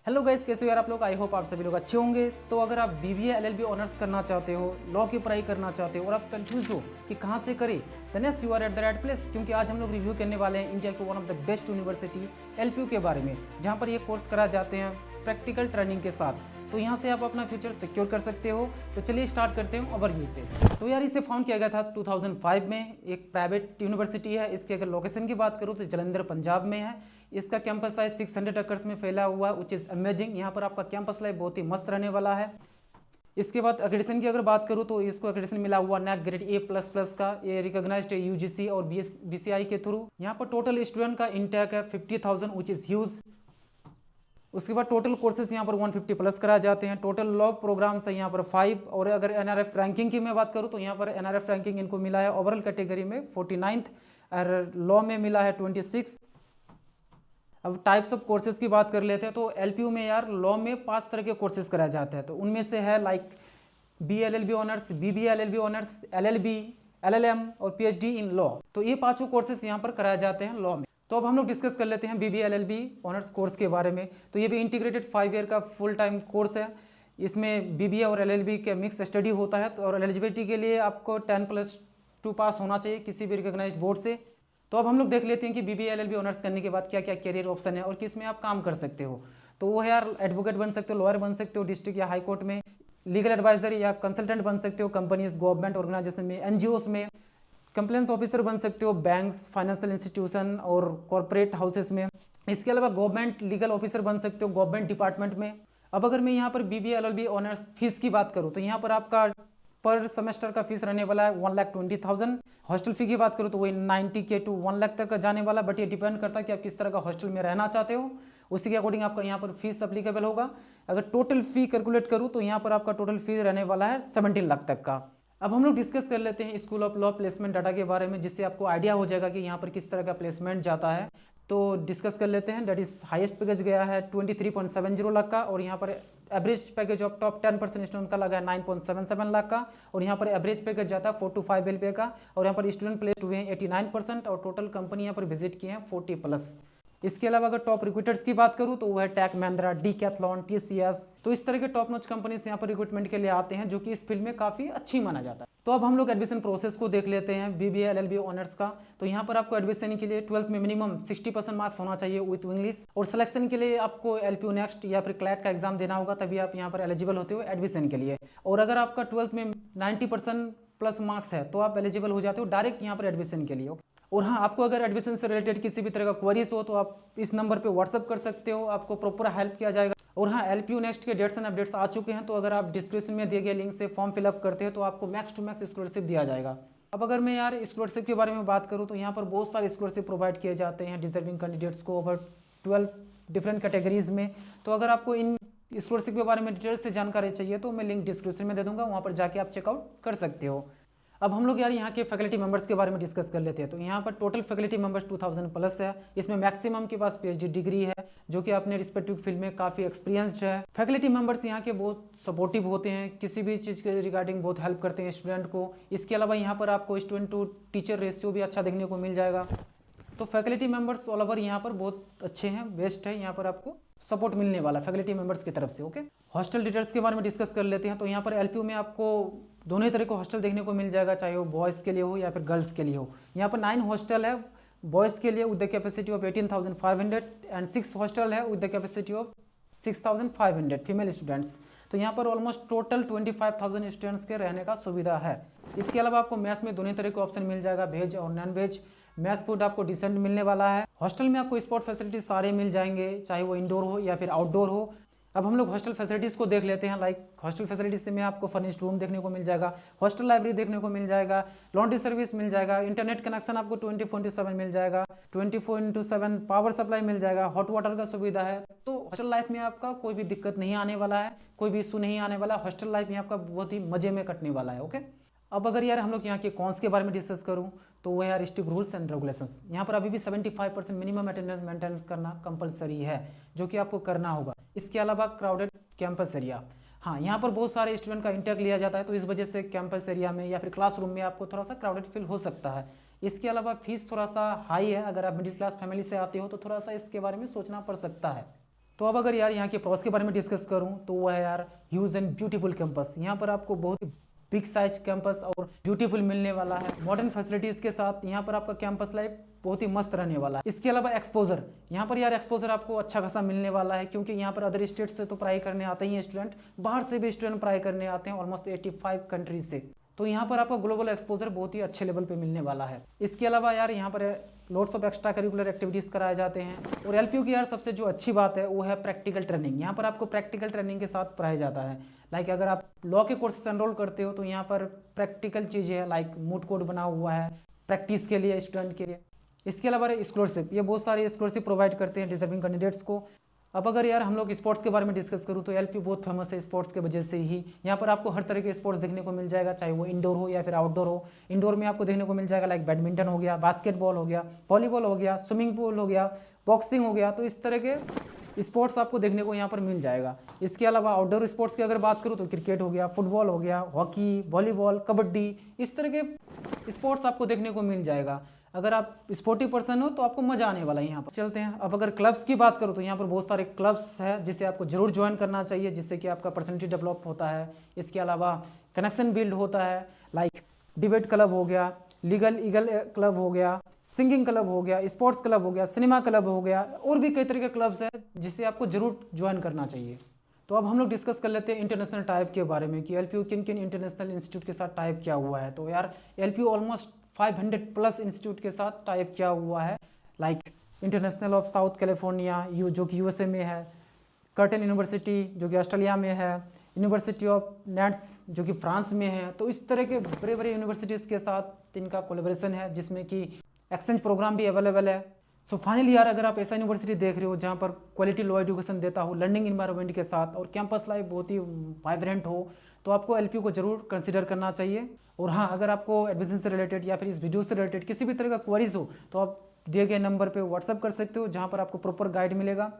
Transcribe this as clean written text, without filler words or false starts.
Hello guys, कैसे हो यार आप लोग। आई होप आप सभी लोग अच्छे होंगे। तो अगर आप बीबीए एलएलबी ऑनर्स करना चाहते हो, लॉ की पढ़ाई करना चाहते हो और आप कंफ्यूज हो कि कहाँ से करें, then yes you are at the right place. क्योंकि आज हम लोग रिव्यू करने वाले हैं इंडिया के one of the best university LPU के बारे में, जहाँ पर ये कोर्स कराए जाते हैं प्रैक्टिकल ट्रेनिंग के साथ। तो यहाँ से आप अपना फ्यूचर सिक्योर कर सकते हो। तो चलिए स्टार्ट करते हैं ओवरव्यू से। तो यार इसे फाउंड किया गया था 2005 में। एक प्राइवेट यूनिवर्सिटी है। इसके अगर लोकेशन की बात करूँ तो जलंधर पंजाब में है। इसका कैंपस साइज 600 एकर्स में फैला हुआ है, विच इज़ अमेजिंग। यहाँ पर आपका कैंपस लाइफ बहुत ही मस्त रहने वाला है। इसके बाद एक्रेडिशन की अगर बात करूँ तो इसको एक्रेडिशन मिला हुआ नैक ग्रेड A++ का। ये रिकॉग्नाइज्ड है यूजीसी और बीसीआई के थ्रू। यहाँ पर टोटल स्टूडेंट का इंटेक है 50,000, विच इज़ ह्यूज। उसके बाद टोटल कोर्सेज यहाँ पर 150+ कराए जाते हैं। टोटल लॉ प्रोग्राम्स है यहाँ पर 5। और अगर एनआरएफ रैंकिंग की मैं बात करूँ तो यहाँ पर एनआरएफ रैंकिंग इनको मिला है ओवरऑल कैटेगरी में 49th और लॉ में मिला है 26। अब टाइप्स ऑफ कोर्सेज की बात कर लेते हैं तो एलपीयू में यार लॉ में 5 तरह के कोर्सेज कराए जाते हैं। तो उनमें से है like BLLB honours, BBLLB honours, LLB, LLM और PhD इन लॉ। तो ये पांचों कोर्सेज यहाँ पर कराए जाते हैं लॉ में। तो अब हम लोग डिस्कस कर लेते हैं BBLLB ऑनर्स कोर्स के बारे में। तो ये भी इंटीग्रेटेड 5 ईयर का फुल टाइम कोर्स है। इसमें BBA और LLB के मिक्स स्टडी होता है। तो और एलिजिबिलिटी के लिए आपको 10+2 पास होना चाहिए किसी भी रिकॉग्नाइज्ड बोर्ड से। तो अब हम लोग देख लेते हैं कि BBA LLB ऑनर्स करने के बाद क्या क्या करियर ऑप्शन है और किस में आप काम कर सकते हो। तो वो है यार एडवोकेट बन सकते हो, लॉयर बन सकते हो डिस्ट्रिक्ट या हाई कोर्ट में, लीगल एडवाइजर या कंसल्टेंट बन सकते हो कंपनीज, गवर्नमेंट ऑर्गेनाइजेशन में, एनजीओस में, कंप्लेंस ऑफिसर बन सकते हो बैंक्स, फाइनेंशियल इंस्टीट्यूशन और कॉर्पोरेट हाउसेस में। इसके अलावा गवर्नमेंट लीगल ऑफिसर बन सकते हो गवर्नमेंट डिपार्टमेंट में। अब अगर मैं यहाँ पर BBA LLB ऑनर्स फीस की बात करूँ तो यहाँ पर आपका पर सेमेस्टर का फीस रहने वाला है 1,20,000। हॉस्टल फी की बात करूँ तो वही 90K to 1 लाख तक का जाने वाला। बट ये डिपेंड करता है कि आप किस तरह का हॉस्टल में रहना चाहते हो, उसी के अकॉर्डिंग आपका यहाँ पर फीस अप्लीकेबल होगा। अगर टोटल फी कैलकुलेट करूँ तो यहाँ पर आपका टोटल फी रहने वाला है 17 लाख तक का। अब हम लोग डिस्कस कर लेते हैं school of law placement data के बारे में, जिससे आपको आइडिया हो जाएगा कि यहाँ पर किस तरह का प्लेसमेंट जाता है। तो डिस्कस कर लेते हैं। दैट इज हाईएस्ट पैकेज गया है 23.70 लाख का। और यहाँ पर average package of top 10% student का लगा है 9.77 लाख का। और यहाँ पर एवरेज पैकेज जाता है 4 to 5 LPA का। और यहाँ पर स्टूडेंट प्लेस्ड हुए हैं 89% और टोटल कंपनी यहाँ पर विजिट किए हैं 40+। इसके अलावा अगर टॉप रिक्रूटर्स की बात करूं तो वो है टेक महिंद्रा, डीकैथलॉन, TCS। तो इस तरह के टॉप नॉच कंपनीज यहाँ पर रिक्रूटमेंट के लिए आते हैं, जो कि इस फील्ड में काफी अच्छी माना जाता है। तो अब हम लोग एडमिशन प्रोसेस को देख लेते हैं BBA LLB ऑनर्स का। तो यहाँ पर आपको एडमिशन के लिए 12th में मिनिमम 60% मार्क्स होना चाहिए विथ इंग्लिश। और सिलेक्शन के लिए आपको LPU नेक्स्ट या फिर क्लैट का एग्जाम देना होगा, तभी आप यहाँ पर एलिजिबल होते हो एडमिशन के लिए। और अगर आपका 12th में 90% प्लस मार्क्स है तो आप एलिजिबल हो जाते हो डायरेक्ट यहाँ पर एडमिशन के लिए। और हाँ, आपको अगर एडमिशन से रिलेटेड किसी भी तरह का क्वेरीज हो तो आप इस नंबर पे व्हाट्सअप कर सकते हो, आपको प्रॉपर हेल्प किया जाएगा। और हाँ, LPU नेक्स्ट के डेट्स एंड अपडेट्स आ चुके हैं। तो अगर आप डिस्क्रिप्शन में दिए गए लिंक से फॉर्म फिलअप करते हो तो आपको मैक्स टू मैक्स स्कॉलरशिप दिया जाएगा। अब अगर मैं यार स्कॉलरशिप के बारे में बात करूँ तो यहाँ पर बहुत सारे स्कॉलरशिप प्रोवाइड किए जाते हैं डिजर्विंग कैंडिडेट्स को ओवर 12 डिफरेंट कैटेगरीज में। तो अगर आपको इन स्कॉलरशिप के बारे में डिटेल से जानकारी चाहिए तो मैं लिंक डिस्क्रिप्शन में दे दूंगा, वहाँ पर जाके आप चेकआउट कर सकते हो। अब हम लोग यार यहाँ के फैकल्टी मेंबर्स के बारे में डिस्कस कर लेते हैं। तो यहाँ पर टोटल फैकल्टी मेंबर्स 2000+ है। इसमें मैक्सिमम के पास PhD डिग्री है, जो कि अपने रिस्पेक्टिव फील्ड में काफ़ी एक्सपीरियंस्ड है। फैकल्टी मेंबर्स यहाँ के बहुत सपोर्टिव होते हैं, किसी भी चीज़ के रिगार्डिंग बहुत हेल्प करते हैं स्टूडेंट को। इसके अलावा यहाँ पर आपको स्टूडेंट टू टीचर रेशियो भी अच्छा देखने को मिल जाएगा। तो फैकल्टी मेंबर्स ऑल ओवर यहाँ पर बहुत अच्छे हैं, बेस्ट है। यहाँ पर आपको सपोर्ट मिलने वाला फैकल्टी मेंबर्स की तरफ से। ओके, हॉस्टल डिटेल्स के बारे में डिस्कस कर लेते हैं। तो यहाँ पर LPU में आपको दोनों ही तरह के हॉस्टल देखने को मिल जाएगा, चाहे वो बॉयज़ के लिए हो या फिर गर्ल्स के लिए हो। यहाँ पर 9 हॉस्टल है बॉयज़ के लिए with the capacity of 18,500 and 6 hostel है with the capacity of 6,500 female students. तो यहाँ पर ऑलमोस्ट टोटल 25,000 स्टूडेंट्स के रहने का सुविधा है। इसके अलावा आपको मैथ्स में दोनों तरह के ऑप्शन मिल जाएगा, वेज और नॉन वेज। मैथ्स फूड आपको डिसेंट मिलने वाला है। हॉस्टल में आपको स्पोर्ट फैसिलिटीज सारे मिल जाएंगे, चाहे वो इंडोर हो या फिर आउटडोर हो। अब हम लोग हॉस्टल फैसिलिटीज़ को देख लेते हैं। लाइक हॉस्टल फैसिलिटीज से में आपको फर्निश्ड रूम देखने को मिल जाएगा, हॉस्टल लाइब्रेरी देखने को मिल जाएगा, लॉन्ड्री सर्विस मिल जाएगा, इंटरनेट कनेक्शन आपको 24/7 मिल जाएगा, 24/7 पावर सप्लाई मिल जाएगा, हॉट वाटर का सुविधा है। तो हॉस्टल लाइफ में आपका कोई भी दिक्कत नहीं आने वाला है, कोई भी इशू नहीं आने वाला। हॉस्टल लाइफ में आपका बहुत ही मजे में कटने वाला है। ओके, अब अगर यार हम लोग यहाँ के कॉन्स के बारे में डिस्कस करूँ तो वो यार स्ट्रिक्ट रूल्स एंड रेगुलेशंस। यहाँ पर अभी भी 75% मिनिमम अटेंडेंस मेंटेन करना कंपलसरी है, जो कि आपको करना होगा। इसके अलावा क्राउडेड कैंपस एरिया, हाँ, यहाँ पर बहुत सारे स्टूडेंट का इंटेक लिया जाता है, तो इस वजह से कैंपस एरिया में या फिर क्लासरूम में आपको थोड़ा सा क्राउडेड फील हो सकता है। इसके अलावा फीस थोड़ा सा हाई है, अगर आप मिडिल क्लास फैमिली से आते हो तो थोड़ा सा इसके बारे में सोचना पड़ सकता है। तो अब अगर यार यहाँ के प्रॉस के बारे में डिस्कस करूँ तो वो है यार ह्यूज एंड ब्यूटीफुल कैंपस। यहाँ पर आपको बहुत ही बिग साइज कैंपस और ब्यूटीफुल मिलने वाला है। मॉडर्न फैसिलिटीज़ के साथ यहाँ पर आपका कैंपस लाइफ बहुत ही मस्त रहने वाला है। इसके अलावा एक्सपोजर, यहाँ पर यार एक्सपोजर आपको अच्छा खासा मिलने वाला है, क्योंकि यहाँ पर अदर स्टेट से तो पढ़ाई करने आते ही हैं स्टूडेंट, बाहर से भी स्टूडेंट पढ़ाई करने आते हैं ऑलमोस्ट 85 कंट्रीज से। तो यहाँ पर आपका ग्लोबल एक्सपोजर बहुत ही अच्छे लेवल पे मिलने वाला है। इसके अलावा यार यहाँ पर lots of extra curricular activities कराए जाते हैं। और एलपीयू की यार सबसे जो अच्छी बात है वो है प्रैक्टिकल ट्रेनिंग। यहाँ पर आपको प्रैक्टिकल ट्रेनिंग के साथ पढ़ाया जाता है। लाइक अगर आप लॉ के कोर्स से एनरोल करते हो तो यहाँ पर प्रैक्टिकल चीज़ें है, लाइक मूट कोड बना हुआ है प्रैक्टिस के लिए, स्टूडेंट के लिए। इसके अलावा स्कॉलरशिप, ये बहुत सारे स्कॉलरशिप प्रोवाइड करते हैं डिजर्विंग कैंडिडेट्स को। अब अगर यार हम लोग स्पोर्ट्स के बारे में डिस्कस करूँ तो एलपीयू बहुत फेमस है स्पोर्ट्स के वजह से ही। यहाँ पर आपको हर तरह के स्पोर्ट्स देखने को मिल जाएगा, चाहे वो इंडोर हो या फिर आउटडोर हो। इंडोर में आपको देखने को मिल जाएगा लाइक बैडमिंटन हो गया, बास्केटबॉल हो गया, वॉलीबॉल हो गया, स्विमिंग पूल हो गया, बॉक्सिंग हो गया। तो इस तरह के स्पोर्ट्स आपको देखने को यहाँ पर मिल जाएगा। इसके अलावा आउटडोर स्पोर्ट्स की अगर बात करूँ तो क्रिकेट हो गया, फुटबॉल हो गया, हॉकी, वॉलीबॉल, कबड्डी, इस तरह के स्पोर्ट्स आपको देखने को मिल जाएगा। अगर आप स्पोर्टिव पर्सन हो तो आपको मजा आने वाला है। यहाँ पर चलते हैं। अब अगर क्लब्स की बात करूँ तो यहाँ पर बहुत सारे क्लब्स हैं जिसे आपको जरूर ज्वाइन करना चाहिए, जिससे कि आपका पर्सनैलिटी डेवलप होता है। इसके अलावा कनेक्शन बिल्ड होता है, लाइक डिबेट क्लब हो गया, लीगल ईगल क्लब हो गया, सिंगिंग क्लब हो गया, स्पोर्ट्स क्लब हो गया, सिनेमा क्लब हो गया, और भी कई तरह के क्लब्स हैं जिसे आपको जरूर ज्वाइन करना चाहिए। तो अब हम लोग डिस्कस कर लेते हैं इंटरनेशनल टाइप के बारे में कि एलपीयू किन किन इंटरनेशनल इंस्टीट्यूट के साथ टाइप किया हुआ है। तो यार एलपीयू ऑलमोस्ट 500 प्लस इंस्टीट्यूट के साथ टाइप किया हुआ है, like international of south California जो कि यूएसए में है, कर्टन यूनिवर्सिटी जो कि ऑस्ट्रेलिया में है, यूनिवर्सिटी ऑफ नेट्स जो कि फ्रांस में है। तो इस तरह के बड़े बड़े यूनिवर्सिटीज़ के साथ इनका कोलेब्रेशन है, जिसमें कि एक्सचेंज प्रोग्राम भी अवेलेबल है। सो फाइनली यार अगर आप ऐसा यूनिवर्सिटी देख रहे हो जहाँ पर क्वालिटी लॉ एजुकेशन देता हो, लर्निंग इन्वायरमेंट के साथ, और कैंपस लाइफ बहुत ही वाइब्रेंट हो, तो आपको एलपीयू को जरूर कंसिडर करना चाहिए। और हाँ, अगर आपको एडमिशन से रिलेटेड या फिर इस वीडियो से रिलेटेड किसी भी तरह का क्वेरीज हो तो आप दिए गए नंबर पे व्हाट्सअप कर सकते हो, जहाँ पर आपको प्रॉपर गाइड मिलेगा।